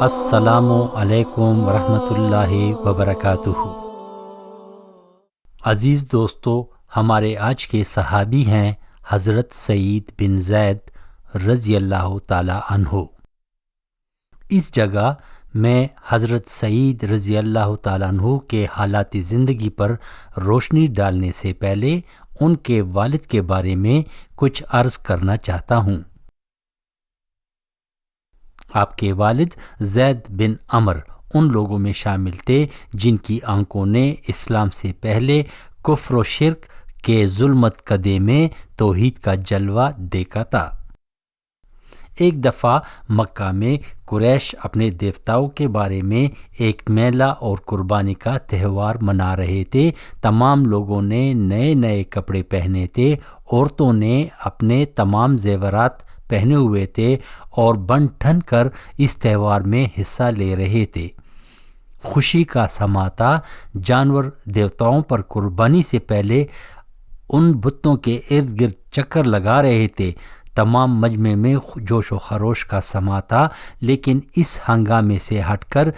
السلام علیکم ورحمۃ اللہ وبرکاتہ۔ عزیز دوستو، ہمارے آج کے صحابی ہیں حضرت سعید بن زید رضی اللہ تعالی عنہ۔ اس جگہ میں حضرت سعید رضی اللہ تعالیٰ عنہ کے حالات زندگی پر روشنی ڈالنے سے پہلے ان کے والد کے بارے میں کچھ عرض کرنا چاہتا ہوں۔ آپ کے والد زید بن عمر ان لوگوں میں شامل تھے جن کی آنکھوں نے اسلام سے پہلے کفر و شرک کے ظلمت کدے میں توحید کا جلوہ دیکھا تھا۔ ایک دفعہ مکہ میں قریش اپنے دیوتاؤں کے بارے میں ایک میلہ اور قربانی کا تہوار منا رہے تھے۔ تمام لوگوں نے نئے نئے کپڑے پہنے تھے، عورتوں نے اپنے تمام زیورات پہنے ہوئے تھے اور بن ٹھن کر اس تہوار میں حصہ لے رہے تھے۔ خوشی کا سما تھا۔ جانور دیوتاؤں پر قربانی سے پہلے ان بتوں کے ارد گرد چکر لگا رہے تھے۔ تمام مجمع میں جوش و خروش کا سما تھا، لیکن اس ہنگامے سے ہٹ کر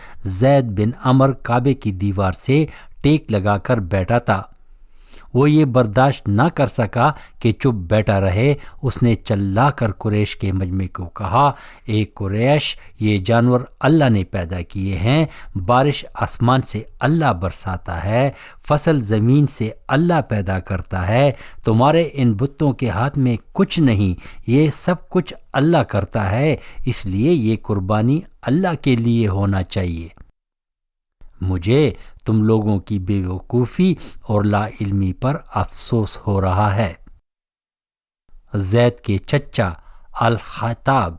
زید بن عمر کعبے کی دیوار سے ٹیک لگا کر بیٹھا تھا۔ وہ یہ برداشت نہ کر سکا کہ چپ بیٹھا رہے۔ اس نے چلا کر قریش کے مجمع کو کہا، اے قریش، یہ جانور اللہ نے پیدا کیے ہیں، بارش آسمان سے اللہ برساتا ہے، فصل زمین سے اللہ پیدا کرتا ہے، تمہارے ان بتوں کے ہاتھ میں کچھ نہیں، یہ سب کچھ اللہ کرتا ہے، اس لیے یہ قربانی اللہ کے لیے ہونا چاہیے۔ مجھے تم لوگوں کی بے وقوفی اور لا علمی پر افسوس ہو رہا ہے۔ زید کے چچا الخطاب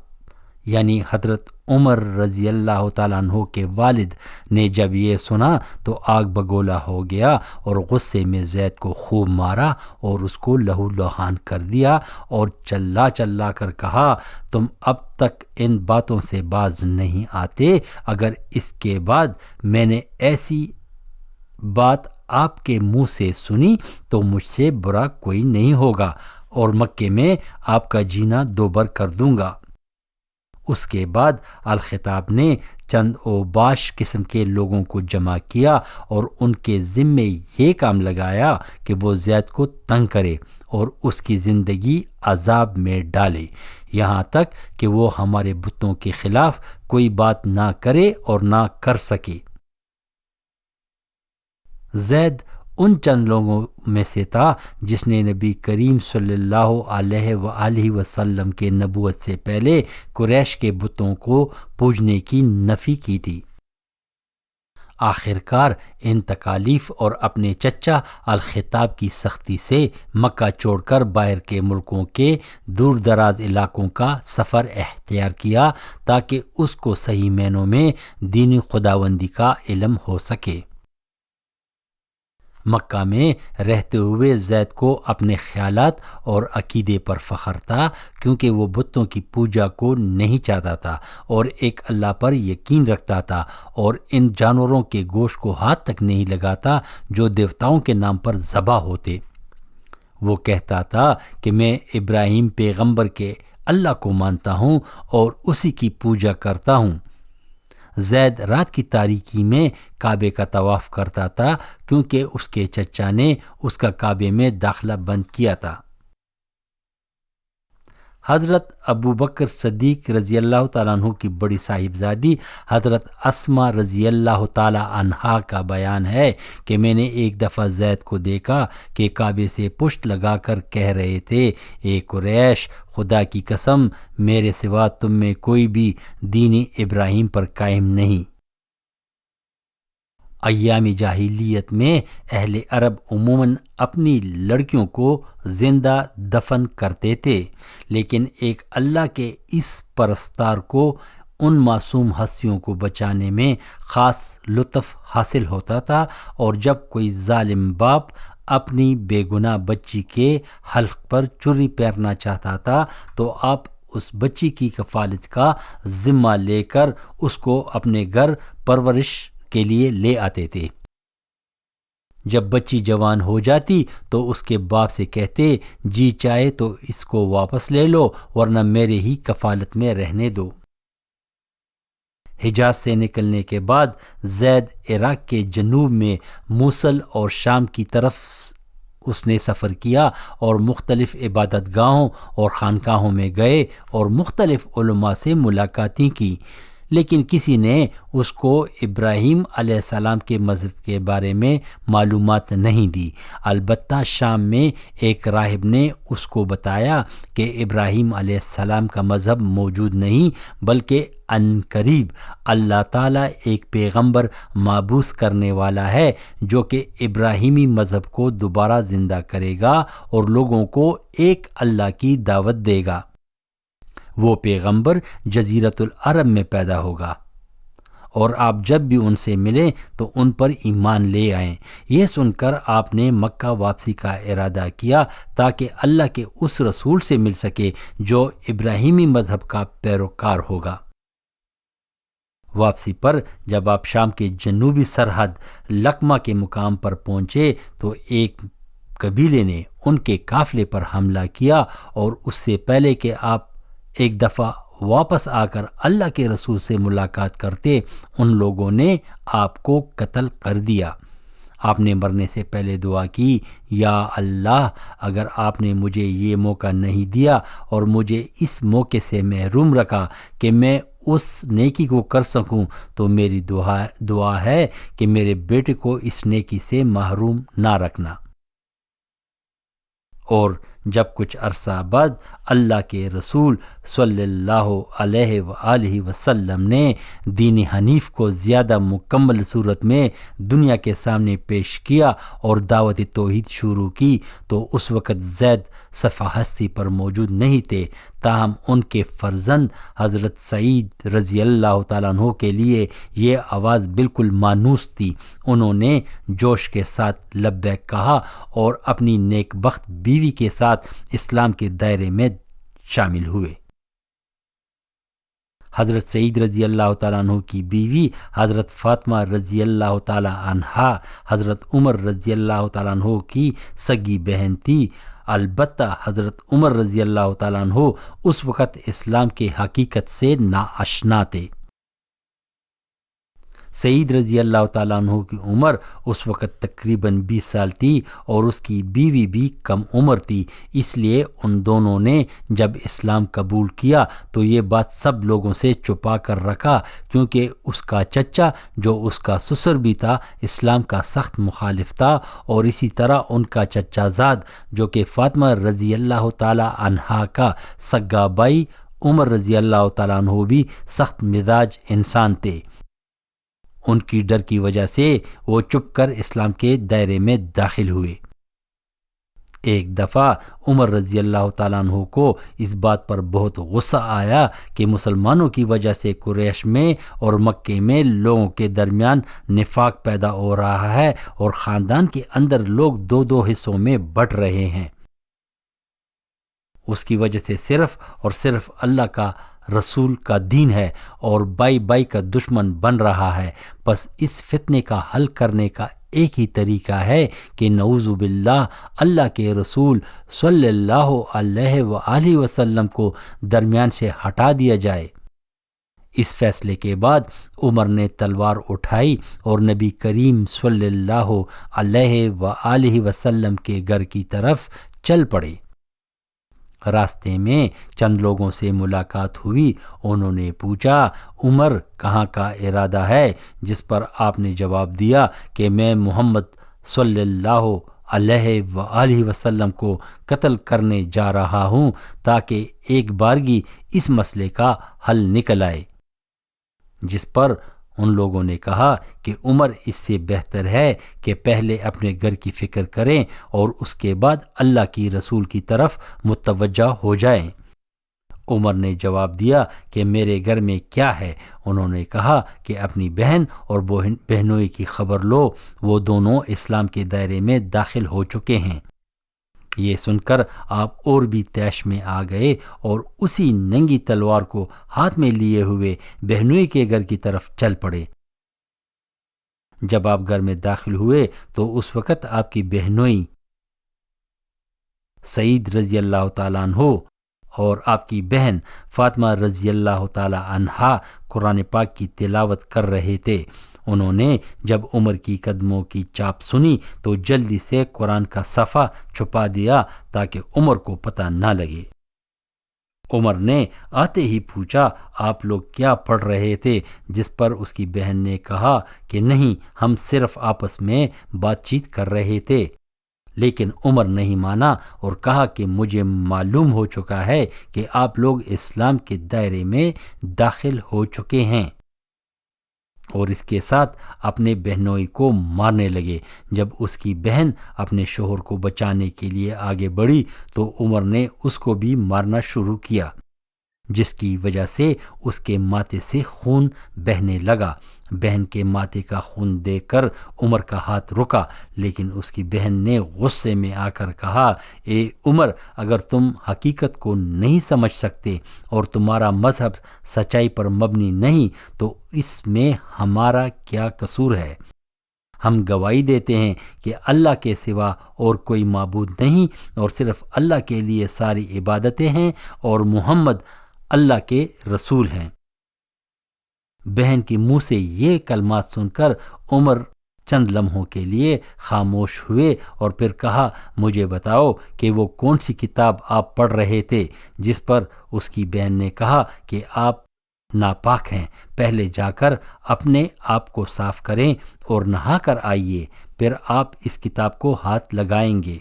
یعنی حضرت عمر رضی اللہ تعالیٰ عنہ کے والد نے جب یہ سنا تو آگ بگولا ہو گیا اور غصے میں زید کو خوب مارا اور اس کو لہو لہان کر دیا اور چلا کر کہا، تم اب تک ان باتوں سے باز نہیں آتے؟ اگر اس کے بعد میں نے ایسی بات آپ کے منہ سے سنی تو مجھ سے برا کوئی نہیں ہوگا اور مکے میں آپ کا جینا دوبر کر دوں گا۔ اس کے بعد الخطاب نے چند اوباش قسم کے لوگوں کو جمع کیا اور ان کے ذمے یہ کام لگایا کہ وہ زید کو تنگ کرے اور اس کی زندگی عذاب میں ڈالے، یہاں تک کہ وہ ہمارے بتوں کے خلاف کوئی بات نہ کرے اور نہ کر سکے۔ زید ان چند لوگوں میں سے تھا جس نے نبی کریم صلی اللہ علیہ وآلہ وسلم کے نبوت سے پہلے قریش کے بتوں کو پوجنے کی نفی کی تھی۔ آخرکار ان تکالیف اور اپنے چچا الخطاب کی سختی سے مکہ چھوڑ کر باہر کے ملکوں کے دور دراز علاقوں کا سفر اختیار کیا تاکہ اس کو صحیح معنوں میں دینی خداوندی کا علم ہو سکے۔ مکہ میں رہتے ہوئے زید کو اپنے خیالات اور عقیدے پر فخر تھا، کیونکہ وہ بتوں کی پوجا کو نہیں چاہتا تھا اور ایک اللہ پر یقین رکھتا تھا اور ان جانوروں کے گوشت کو ہاتھ تک نہیں لگاتا جو دیوتاؤں کے نام پر ذبح ہوتے۔ وہ کہتا تھا کہ میں ابراہیم پیغمبر کے اللہ کو مانتا ہوں اور اسی کی پوجا کرتا ہوں۔ زید رات کی تاریکی میں کعبے کا طواف کرتا تھا کیونکہ اس کے چچا نے اس کا کعبے میں داخلہ بند کیا تھا۔ حضرت ابو بکر صدیق رضی اللہ تعالیٰ عنہ کی بڑی صاحبزادی حضرت اسما رضی اللہ تعالیٰ عنہا کا بیان ہے کہ میں نے ایک دفعہ زید کو دیکھا کہ کعبے سے پشت لگا کر کہہ رہے تھے، اے قریش، خدا کی قسم میرے سوا تم میں کوئی بھی دین ابراہیم پر قائم نہیں۔ ایام جاہلیت میں اہل عرب عموماً اپنی لڑکیوں کو زندہ دفن کرتے تھے، لیکن ایک اللہ کے اس پرستار کو ان معصوم ہستیوں کو بچانے میں خاص لطف حاصل ہوتا تھا، اور جب کوئی ظالم باپ اپنی بے گناہ بچی کے حلق پر چری پھیرنا چاہتا تھا تو آپ اس بچی کی کفالت کا ذمہ لے کر اس کو اپنے گھر پرورش کے لیے لے آتے تھے۔ جب بچی جوان ہو جاتی تو اس کے باپ سے کہتے، جی چاہے تو اس کو واپس لے لو ورنہ میرے ہی کفالت میں رہنے دو۔ حجاز سے نکلنے کے بعد زید عراق کے جنوب میں موصل اور شام کی طرف اس نے سفر کیا اور مختلف عبادت گاہوں اور خانقاہوں میں گئے اور مختلف علماء سے ملاقاتیں کی، لیکن کسی نے اس کو ابراہیم علیہ السلام کے مذہب کے بارے میں معلومات نہیں دی۔ البتہ شام میں ایک راہب نے اس کو بتایا کہ ابراہیم علیہ السلام کا مذہب موجود نہیں، بلکہ عنقریب اللہ تعالیٰ ایک پیغمبر مابعوث کرنے والا ہے جو کہ ابراہیمی مذہب کو دوبارہ زندہ کرے گا اور لوگوں کو ایک اللہ کی دعوت دے گا۔ وہ پیغمبر جزیرۃ العرب میں پیدا ہوگا، اور آپ جب بھی ان سے ملیں تو ان پر ایمان لے آئیں۔ یہ سن کر آپ نے مکہ واپسی کا ارادہ کیا تاکہ اللہ کے اس رسول سے مل سکے جو ابراہیمی مذہب کا پیروکار ہوگا۔ واپسی پر جب آپ شام کے جنوبی سرحد لقمہ کے مقام پر پہنچے تو ایک قبیلے نے ان کے قافلے پر حملہ کیا، اور اس سے پہلے کہ آپ ایک دفعہ واپس آ کر اللہ کے رسول سے ملاقات کرتے، ان لوگوں نے آپ کو قتل کر دیا۔ آپ نے مرنے سے پہلے دعا کی، یا اللہ، اگر آپ نے مجھے یہ موقع نہیں دیا اور مجھے اس موقع سے محروم رکھا کہ میں اس نیکی کو کر سکوں، تو میری دعا ہے کہ میرے بیٹے کو اس نیکی سے محروم نہ رکھنا۔ اور جب کچھ عرصہ بعد اللہ کے رسول صلی اللہ علیہ وآلہ وسلم نے دین حنیف کو زیادہ مکمل صورت میں دنیا کے سامنے پیش کیا اور دعوت توحید شروع کی، تو اس وقت زید صفحہ ہستی پر موجود نہیں تھے، تاہم ان کے فرزند حضرت سعید رضی اللہ تعالیٰ عنہ کے لیے یہ آواز بالکل مانوس تھی۔ انہوں نے جوش کے ساتھ لبیک کہا اور اپنی نیک بخت بیوی کے ساتھ اسلام کے دائرے میں شامل ہوئے۔ حضرت سعید رضی اللہ تعالیٰ عنہ کی بیوی حضرت فاطمہ رضی اللہ تعالیٰ عنہا حضرت عمر رضی اللہ تعالیٰ عنہ کی سگی بہن تھی۔ البتہ حضرت عمر رضی اللہ تعالیٰ عنہ اس وقت اسلام کے حقیقت سے ناآشنا تھے۔ سعید رضی اللہ تعالیٰ عنہ کی عمر اس وقت تقریباً 20 سال تھی اور اس کی بیوی بھی کم عمر تھی، اس لیے ان دونوں نے جب اسلام قبول کیا تو یہ بات سب لوگوں سے چھپا کر رکھا، کیونکہ اس کا چچا جو اس کا سسر بھی تھا اسلام کا سخت مخالف تھا، اور اسی طرح ان کا چچا زاد جو کہ فاطمہ رضی اللہ تعالیٰ عنہا کا سگا بھائی عمر رضی اللہ تعالیٰ عنہ بھی سخت مزاج انسان تھے۔ ان کی ڈر کی وجہ سے وہ چھپ کر اسلام کے دائرے میں داخل ہوئے۔ ایک دفعہ عمر رضی اللہ تعالیٰ عنہ کو اس بات پر بہت غصہ آیا کہ مسلمانوں کی وجہ سے قریش میں اور مکے میں لوگوں کے درمیان نفاق پیدا ہو رہا ہے اور خاندان کے اندر لوگ دو حصوں میں بٹ رہے ہیں۔ اس کی وجہ سے صرف اور صرف اللہ کا رسول کا دین ہے اور بائی کا دشمن بن رہا ہے۔ بس اس فتنے کا حل کرنے کا ایک ہی طریقہ ہے کہ نعوذ باللہ اللہ کے رسول صلی اللہ علیہ وآلہ وسلم کو درمیان سے ہٹا دیا جائے۔ اس فیصلے کے بعد عمر نے تلوار اٹھائی اور نبی کریم صلی اللہ علیہ وآلہ وسلم کے گھر کی طرف چل پڑے۔ راستے میں چند لوگوں سے ملاقات ہوئی۔ انہوں نے پوچھا، عمر کہاں کا ارادہ ہے؟ جس پر آپ نے جواب دیا کہ میں محمد صلی اللہ علیہ وآلہ وسلم کو قتل کرنے جا رہا ہوں تاکہ ایک بارگی اس مسئلے کا حل نکل آئے۔ جس پر ان لوگوں نے کہا کہ عمر اس سے بہتر ہے کہ پہلے اپنے گھر کی فکر کریں اور اس کے بعد اللہ کی رسول کی طرف متوجہ ہو جائیں۔ عمر نے جواب دیا کہ میرے گھر میں کیا ہے؟ انہوں نے کہا کہ اپنی بہن اور بہنوئی کی خبر لو، وہ دونوں اسلام کے دائرے میں داخل ہو چکے ہیں۔ یہ سن کر آپ اور بھی طیش میں آ گئے اور اسی ننگی تلوار کو ہاتھ میں لیے ہوئے بہنوئی کے گھر کی طرف چل پڑے۔ جب آپ گھر میں داخل ہوئے تو اس وقت آپ کی بہنوئی سعید رضی اللہ تعالیٰ عنہ اور آپ کی بہن فاطمہ رضی اللہ تعالی عنہا قرآن پاک کی تلاوت کر رہے تھے۔ انہوں نے جب عمر کی قدموں کی چاپ سنی تو جلدی سے قرآن کا صفحہ چھپا دیا تاکہ عمر کو پتہ نہ لگے۔ عمر نے آتے ہی پوچھا، آپ لوگ کیا پڑھ رہے تھے؟ جس پر اس کی بہن نے کہا کہ نہیں، ہم صرف آپس میں بات چیت کر رہے تھے۔ لیکن عمر نہیں مانا اور کہا کہ مجھے معلوم ہو چکا ہے کہ آپ لوگ اسلام کے دائرے میں داخل ہو چکے ہیں، اور اس کے ساتھ اپنے بہنوئی کو مارنے لگے۔ جب اس کی بہن اپنے شوہر کو بچانے کے لیے آگے بڑھی تو عمر نے اس کو بھی مارنا شروع کیا، جس کی وجہ سے اس کے ماتھے سے خون بہنے لگا۔ بہن کے ماتھے کا خون دیکھ کر عمر کا ہاتھ رکا، لیکن اس کی بہن نے غصے میں آ کر کہا، اے عمر، اگر تم حقیقت کو نہیں سمجھ سکتے اور تمہارا مذہب سچائی پر مبنی نہیں تو اس میں ہمارا کیا قصور ہے؟ ہم گواہی دیتے ہیں کہ اللہ کے سوا اور کوئی معبود نہیں، اور صرف اللہ کے لیے ساری عبادتیں ہیں، اور محمد اللہ کے رسول ہیں۔ بہن کے منہ سے یہ کلمات سن کر عمر چند لمحوں کے لیے خاموش ہوئے اور پھر کہا، مجھے بتاؤ کہ وہ کون سی کتاب آپ پڑھ رہے تھے؟ جس پر اس کی بہن نے کہا کہ آپ ناپاک ہیں، پہلے جا کر اپنے آپ کو صاف کریں اور نہا کر آئیے، پھر آپ اس کتاب کو ہاتھ لگائیں گے۔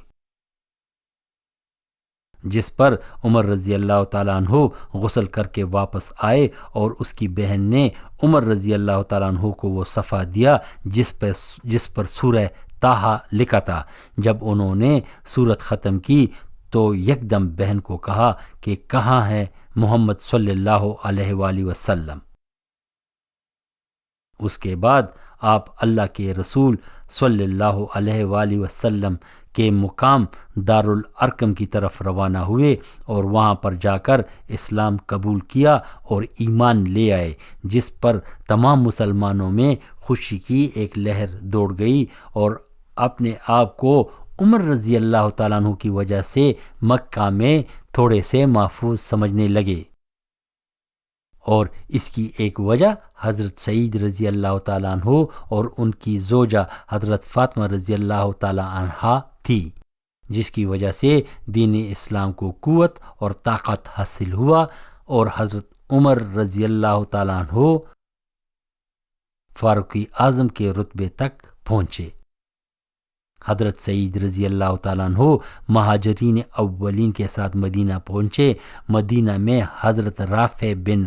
جس پر عمر رضی اللہ تعالیٰ عنہ غسل کر کے واپس آئے اور اس کی بہن نے عمر رضی اللہ تعالیٰ عنہ کو وہ صفحہ دیا جس پر سورہ طٰہٰ لکھا تھا۔ جب انہوں نے سورت ختم کی تو یکدم بہن کو کہا کہ کہاں ہے محمد صلی اللہ علیہ وآلہ وسلم؟ اس کے بعد آپ اللہ کے رسول صلی اللہ علیہ وآلہ وسلم کے مقام دارالارقم کی طرف روانہ ہوئے اور وہاں پر جا کر اسلام قبول کیا اور ایمان لے آئے، جس پر تمام مسلمانوں میں خوشی کی ایک لہر دوڑ گئی اور اپنے آپ کو عمر رضی اللہ تعالیٰ عنہ کی وجہ سے مکہ میں تھوڑے سے محفوظ سمجھنے لگے۔ اور اس کی ایک وجہ حضرت سعید رضی اللہ تعالیٰ عنہ اور ان کی زوجہ حضرت فاطمہ رضی اللہ تعالیٰ عنہا تھی، جس کی وجہ سے دین اسلام کو قوت اور طاقت حاصل ہوا اور حضرت عمر رضی اللہ تعالیٰ عنہ فاروق اعظم کے رتبے تک پہنچے۔ حضرت سعید رضی اللہ تعالیٰ عنہ مہاجرین اولین کے ساتھ مدینہ پہنچے۔ مدینہ میں حضرت رافع بن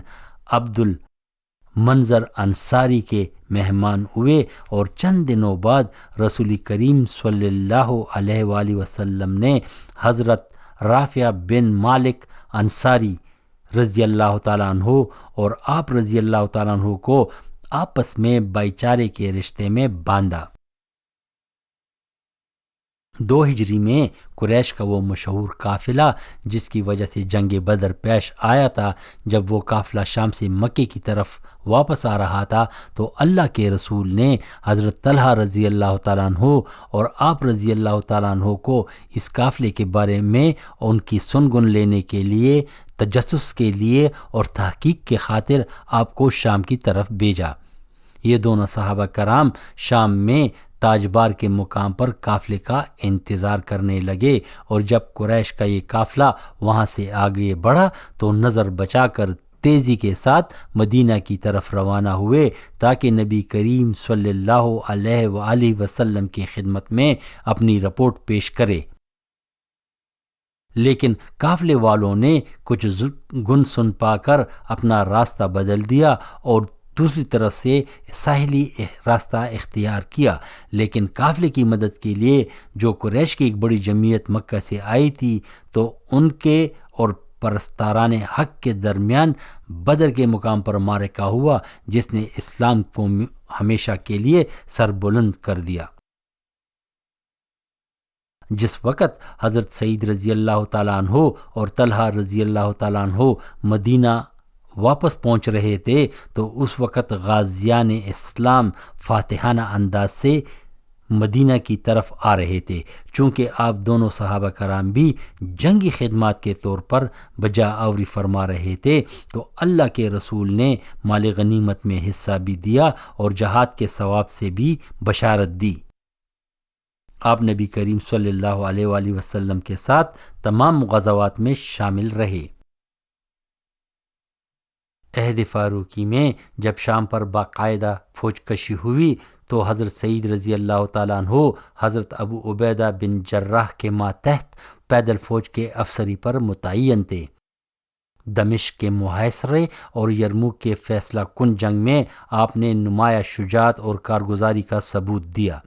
عبد المنظر انصاری کے مہمان ہوئے اور چند دنوں بعد رسول کریم صلی اللہ علیہ وآلہ وسلم نے حضرت رافع بن مالک انصاری رضی اللہ تعالیٰ عنہ اور آپ رضی اللہ تعالیٰ عنہ کو آپس میں بھائی چارے کے رشتے میں باندھا۔ 2 ہجری میں قریش کا وہ مشہور قافلہ جس کی وجہ سے جنگ بدر پیش آیا تھا، جب وہ قافلہ شام سے مکے کی طرف واپس آ رہا تھا تو اللہ کے رسول نے حضرت طلحہ رضی اللہ تعالیٰ عنہ اور آپ رضی اللہ تعالیٰ عنہ کو اس قافلے کے بارے میں ان کی سنگن لینے کے لیے، تجسس کے لیے اور تحقیق کے خاطر آپ کو شام کی طرف بھیجا۔ یہ دونوں صحابہ کرام شام میں تاجبار کے مقام پر قافلے کا انتظار کرنے لگے، اور جب قریش کا یہ قافلہ وہاں سے آگے بڑھا تو نظر بچا کر تیزی کے ساتھ مدینہ کی طرف روانہ ہوئے تاکہ نبی کریم صلی اللہ علیہ وآلہ وسلم کی خدمت میں اپنی رپورٹ پیش کرے۔ لیکن قافلے والوں نے کچھ گن سن پا کر اپنا راستہ بدل دیا اور دوسری طرف سے ساحلی راستہ اختیار کیا، لیکن قافلے کی مدد کے لیے جو قریش کی ایک بڑی جمعیت مکہ سے آئی تھی تو ان کے اور پرستاران حق کے درمیان بدر کے مقام پر معرکہ ہوا، جس نے اسلام کو ہمیشہ کے لیے سر بلند کر دیا۔ جس وقت حضرت سعید رضی اللہ تعالیٰ عنہ اور طلحہ رضی اللہ تعالیٰ عنہ مدینہ واپس پہنچ رہے تھے تو اس وقت غازیان اسلام فاتحانہ انداز سے مدینہ کی طرف آ رہے تھے۔ چونکہ آپ دونوں صحابہ کرام بھی جنگی خدمات کے طور پر بجا آوری فرما رہے تھے، تو اللہ کے رسول نے مال غنیمت میں حصہ بھی دیا اور جہاد کے ثواب سے بھی بشارت دی۔ آپ نبی کریم صلی اللہ علیہ وآلہ وسلم کے ساتھ تمام غزوات میں شامل رہے۔ عہد فاروقی میں جب شام پر باقاعدہ فوج کشی ہوئی تو حضرت سعید رضی اللہ تعالیٰ عنہ حضرت ابو عبیدہ بن جراح کے ماتحت پیدل فوج کے افسری پر متعین تھے۔ دمشق کے محاصرے اور یرموک کے فیصلہ کن جنگ میں آپ نے نمایاں شجاعت اور کارگزاری کا ثبوت دیا۔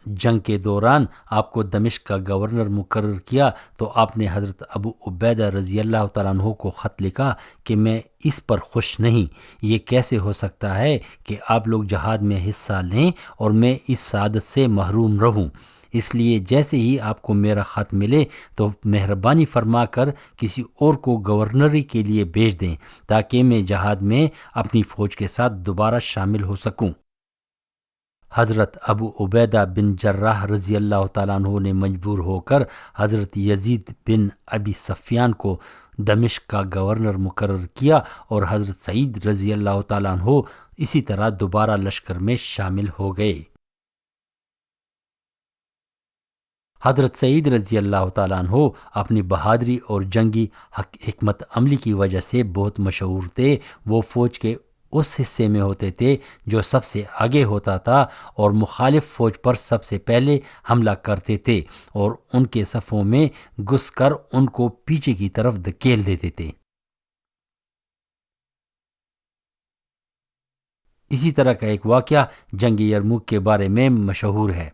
جنگ کے دوران آپ کو دمشق کا گورنر مقرر کیا تو آپ نے حضرت ابو عبیدہ رضی اللہ تعالیٰ عنہ کو خط لکھا کہ میں اس پر خوش نہیں، یہ کیسے ہو سکتا ہے کہ آپ لوگ جہاد میں حصہ لیں اور میں اس سعادت سے محروم رہوں۔ اس لیے جیسے ہی آپ کو میرا خط ملے تو مہربانی فرما کر کسی اور کو گورنری کے لیے بھیج دیں تاکہ میں جہاد میں اپنی فوج کے ساتھ دوبارہ شامل ہو سکوں۔ حضرت ابو عبیدہ بن جراح رضی اللہ تعالیٰ عنہ نے مجبور ہو کر حضرت یزید بن ابی سفیان کو دمشق کا گورنر مقرر کیا اور حضرت سعید رضی اللہ تعالیٰ عنہ اسی طرح دوبارہ لشکر میں شامل ہو گئے۔ حضرت سعید رضی اللہ تعالیٰ عنہ اپنی بہادری اور جنگی حکمت عملی کی وجہ سے بہت مشہور تھے۔ وہ فوج کے اس حصے میں ہوتے تھے جو سب سے آگے ہوتا تھا اور مخالف فوج پر سب سے پہلے حملہ کرتے تھے اور ان کے صفوں میں گھس کر ان کو پیچھے کی طرف دھکیل دیتے تھے۔ اسی طرح کا ایک واقعہ جنگ یرموک کے بارے میں مشہور ہے۔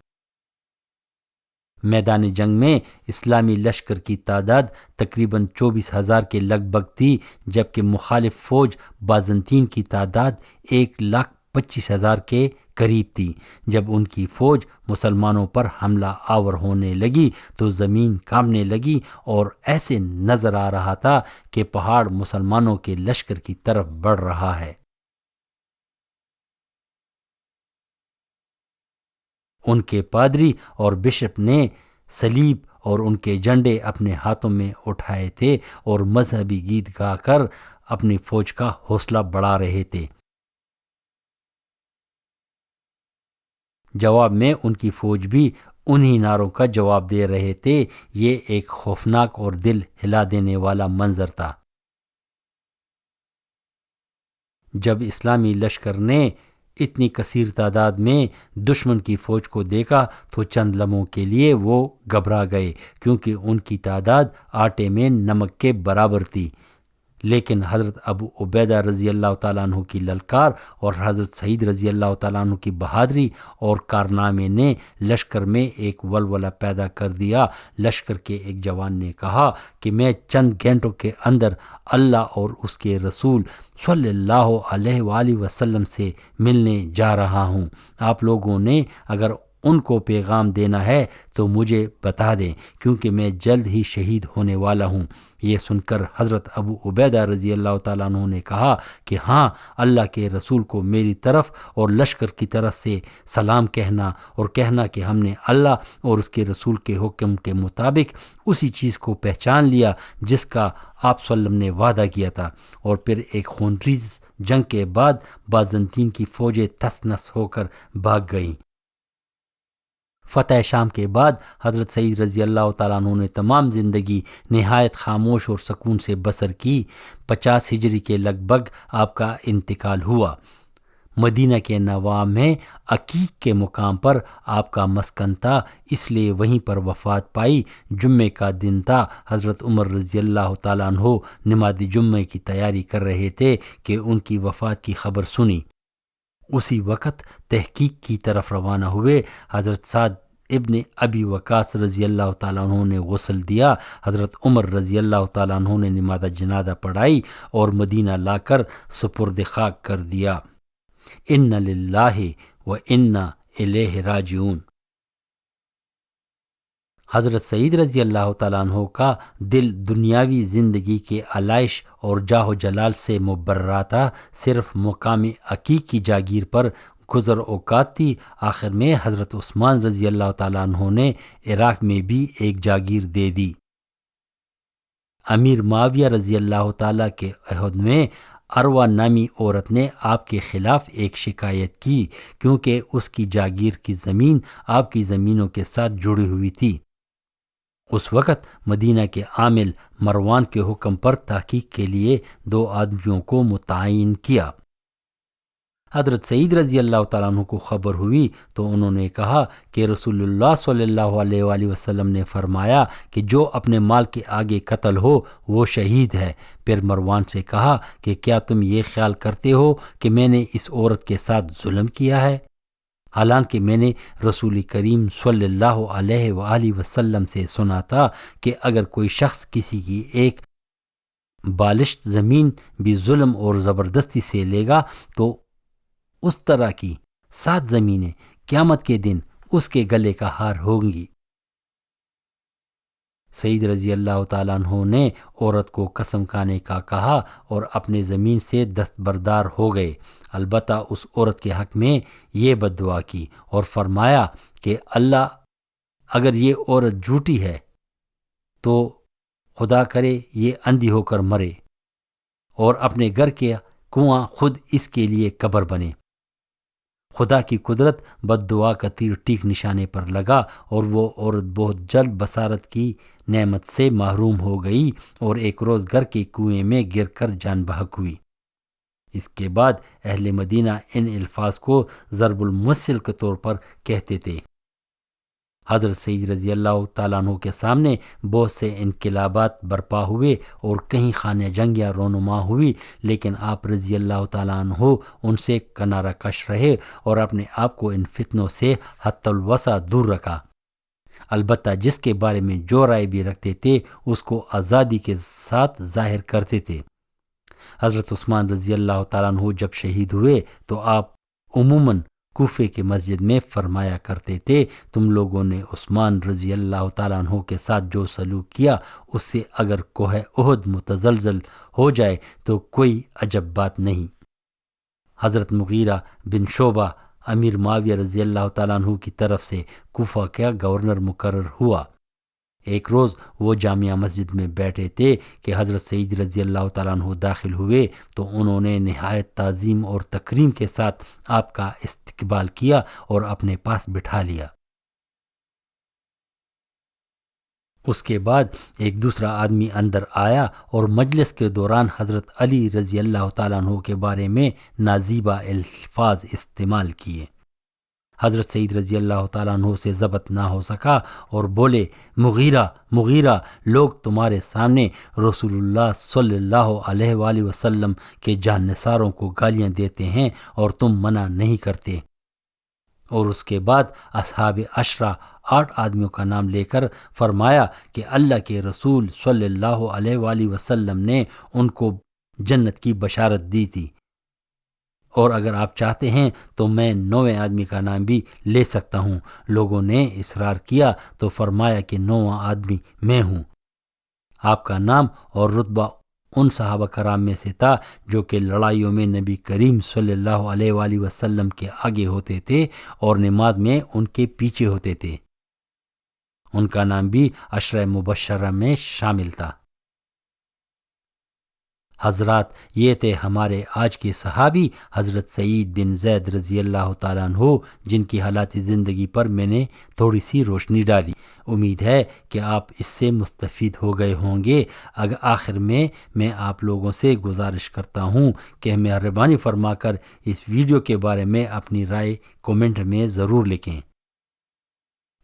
میدان جنگ میں اسلامی لشکر کی تعداد تقریباً 24,000 کے لگ بھگ تھی، جبکہ مخالف فوج بازنطین کی تعداد 1,25,000 کے قریب تھی۔ جب ان کی فوج مسلمانوں پر حملہ آور ہونے لگی تو زمین کانپنے لگی اور ایسے نظر آ رہا تھا کہ پہاڑ مسلمانوں کے لشکر کی طرف بڑھ رہا ہے۔ ان کے پادری اور بشپ نے صلیب اور ان کے جھنڈے اپنے ہاتھوں میں اٹھائے تھے اور مذہبی گیت گا کر اپنی فوج کا حوصلہ بڑھا رہے تھے۔ جواب میں ان کی فوج بھی انہی نعروں کا جواب دے رہے تھے۔ یہ ایک خوفناک اور دل ہلا دینے والا منظر تھا۔ جب اسلامی لشکر نے اتنی کثیر تعداد میں دشمن کی فوج کو دیکھا تو چند لمحوں کے لیے وہ گھبرا گئے، کیونکہ ان کی تعداد آٹے میں نمک کے برابر تھی۔ لیکن حضرت ابو عبیدہ رضی اللہ تعالیٰ عنہ کی للکار اور حضرت سعید رضی اللہ تعالیٰ عنہ کی بہادری اور کارنامے نے لشکر میں ایک ولولہ پیدا کر دیا۔ لشکر کے ایک جوان نے کہا کہ میں چند گھنٹوں کے اندر اللہ اور اس کے رسول صلی اللہ علیہ وآلہ وسلم سے ملنے جا رہا ہوں۔ آپ لوگوں نے اگر ان کو پیغام دینا ہے تو مجھے بتا دیں، کیونکہ میں جلد ہی شہید ہونے والا ہوں۔ یہ سن کر حضرت ابو عبیدہ رضی اللہ تعالیٰ عنہ نے کہا کہ ہاں، اللہ کے رسول کو میری طرف اور لشکر کی طرف سے سلام کہنا اور کہنا کہ ہم نے اللہ اور اس کے رسول کے حکم کے مطابق اسی چیز کو پہچان لیا جس کا آپ صلی اللہ علیہ وسلم نے وعدہ کیا تھا۔ اور پھر ایک خونریز جنگ کے بعد بازنطین کی فوجیں تس نس ہو کر بھاگ گئیں۔ فتح شام کے بعد حضرت سعید رضی اللہ تعالیٰ عنہ نے تمام زندگی نہایت خاموش اور سکون سے بسر کی۔ 50 ہجری کے لگ بھگ آپ کا انتقال ہوا۔ مدینہ کے نواح میں عقیق کے مقام پر آپ کا مسکن تھا، اس لیے وہیں پر وفات پائی۔ جمعے کا دن تھا۔ حضرت عمر رضی اللہ تعالیٰ عنہ نماز جمعے کی تیاری کر رہے تھے کہ ان کی وفات کی خبر سنی۔ اسی وقت تحقیق کی طرف روانہ ہوئے۔ حضرت سعد ابن ابی وقاص رضی اللہ تعالیٰ عنہ نے غسل دیا۔ حضرت عمر رضی اللہ تعالیٰ عنہ نے نماز جنازہ پڑھائی اور مدینہ لا کر سپرد خاک کر دیا۔ ان للہ و انا الیہ راجعون۔ حضرت سعید رضی اللہ تعالیٰ عنہ کا دل دنیاوی زندگی کے علائش اور جاہ و جلال سے مبرہ تھا۔ صرف مقام عقیق کی جاگیر پر گزر اوقات تھی، آخر میں حضرت عثمان رضی اللہ تعالیٰ عنہ نے عراق میں بھی ایک جاگیر دے دی۔ امیر معاویہ رضی اللہ تعالیٰ کے عہد میں اروا نامی عورت نے آپ کے خلاف ایک شکایت کی، کیونکہ اس کی جاگیر کی زمین آپ کی زمینوں کے ساتھ جڑی ہوئی تھی۔ اس وقت مدینہ کے عامل مروان کے حکم پر تحقیق کے لیے 2 آدمیوں کو متعین کیا۔ حضرت سعید رضی اللہ تعالیٰ عنہ کو خبر ہوئی تو انہوں نے کہا کہ رسول اللہ صلی اللہ علیہ وآلہ وسلم نے فرمایا کہ جو اپنے مال کے آگے قتل ہو وہ شہید ہے۔ پھر مروان سے کہا کہ کیا تم یہ خیال کرتے ہو کہ میں نے اس عورت کے ساتھ ظلم کیا ہے؟ حالانکہ میں نے رسول کریم صلی اللہ علیہ وآلہ وسلم سے سنا تھا کہ اگر کوئی شخص کسی کی ایک بالشت زمین بھی ظلم اور زبردستی سے لے گا تو اس طرح کی 7 زمینیں قیامت کے دن اس کے گلے کا ہار ہوں گی۔ سعید رضی اللہ تعالیٰ عنہ نے عورت کو قسم کھانے کا کہا اور اپنے زمین سے دستبردار ہو گئے، البتہ اس عورت کے حق میں یہ بد دعا کی اور فرمایا کہ اللہ اگر یہ عورت جھوٹی ہے تو خدا کرے یہ اندھی ہو کر مرے اور اپنے گھر کے کنواں خود اس کے لیے قبر بنے۔ خدا کی قدرت بد دعا کا تیر ٹیک نشانے پر لگا اور وہ عورت بہت جلد بصارت کی نعمت سے محروم ہو گئی اور ایک روز گھر کے کنویں میں گر کر جان بحق ہوئی۔ اس کے بعد اہل مدینہ ان الفاظ کو ضرب المثل کے طور پر کہتے تھے۔ حضرت سعید رضی اللہ تعالیٰ عنہ کے سامنے بہت سے انقلابات برپا ہوئے اور کہیں خانہ جنگیاں رونما ہوئی، لیکن آپ رضی اللہ تعالیٰ عنہ ان سے کنارہ کش رہے اور اپنے آپ کو ان فتنوں سے حتی الوسع دور رکھا۔ البتہ جس کے بارے میں جو رائے بھی رکھتے تھے اس کو آزادی کے ساتھ ظاہر کرتے تھے۔ حضرت عثمان رضی اللہ تعالیٰ عنہ جب شہید ہوئے تو آپ عموماً کوفے کے مسجد میں فرمایا کرتے تھے، تم لوگوں نے عثمان رضی اللہ تعالیٰ عنہ کے ساتھ جو سلوک کیا اس سے اگر کوہ احد متزلزل ہو جائے تو کوئی عجب بات نہیں۔ حضرت مغیرہ بن شعبہ امیر معاویہ رضی اللہ تعالیٰ عنہ کی طرف سے کوفہ کا گورنر مقرر ہوا۔ ایک روز وہ جامعہ مسجد میں بیٹھے تھے کہ حضرت سعید رضی اللہ تعالیٰ عنہ داخل ہوئے تو انہوں نے نہایت تعظیم اور تکریم کے ساتھ آپ کا استقبال کیا اور اپنے پاس بٹھا لیا۔ اس کے بعد ایک دوسرا آدمی اندر آیا اور مجلس کے دوران حضرت علی رضی اللہ تعالیٰ عنہ کے بارے میں نازیبہ الفاظ استعمال کیے۔ حضرت سعید رضی اللہ تعالیٰ عنہ سے ضبط نہ ہو سکا اور بولے، مغیرہ، لوگ تمہارے سامنے رسول اللہ صلی اللہ علیہ وآلہ وسلم کے جان نثاروں کو گالیاں دیتے ہیں اور تم منع نہیں کرتے۔ اور اس کے بعد اصحاب عشرہ 8 آدمیوں کا نام لے کر فرمایا کہ اللہ کے رسول صلی اللہ علیہ وآلہ وسلم نے ان کو جنت کی بشارت دی تھی، اور اگر آپ چاہتے ہیں تو میں 9ویں آدمی کا نام بھی لے سکتا ہوں۔ لوگوں نے اصرار کیا تو فرمایا کہ 9واں آدمی میں ہوں۔ آپ کا نام اور رتبہ ان صحابہ کرام میں سے تھا جو کہ لڑائیوں میں نبی کریم صلی اللہ علیہ وآلہ وسلم کے آگے ہوتے تھے اور نماز میں ان کے پیچھے ہوتے تھے۔ ان کا نام بھی عشرہ مبشرہ میں شامل تھا۔ حضرات، یہ تھے ہمارے آج کے صحابی حضرت سعید بن زید رضی اللہ تعالیٰ عنہ، جن کی حالات زندگی پر میں نے تھوڑی سی روشنی ڈالی۔ امید ہے کہ آپ اس سے مستفید ہو گئے ہوں گے۔ آخر میں آپ لوگوں سے گزارش کرتا ہوں کہ مہربانی فرما کر اس ویڈیو کے بارے میں اپنی رائے کومنٹ میں ضرور لکھیں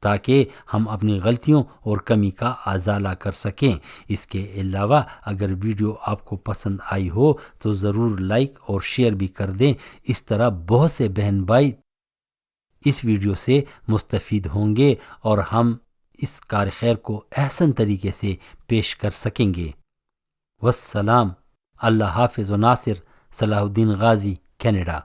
تاکہ ہم اپنی غلطیوں اور کمی کا ازالہ کر سکیں۔ اس کے علاوہ اگر ویڈیو آپ کو پسند آئی ہو تو ضرور لائک اور شیئر بھی کر دیں، اس طرح بہت سے بہن بھائی اس ویڈیو سے مستفید ہوں گے اور ہم اس کار خیر کو احسن طریقے سے پیش کر سکیں گے۔ والسلام۔ اللہ حافظ و ناصر۔ صلاح الدین غازی، کینیڈا۔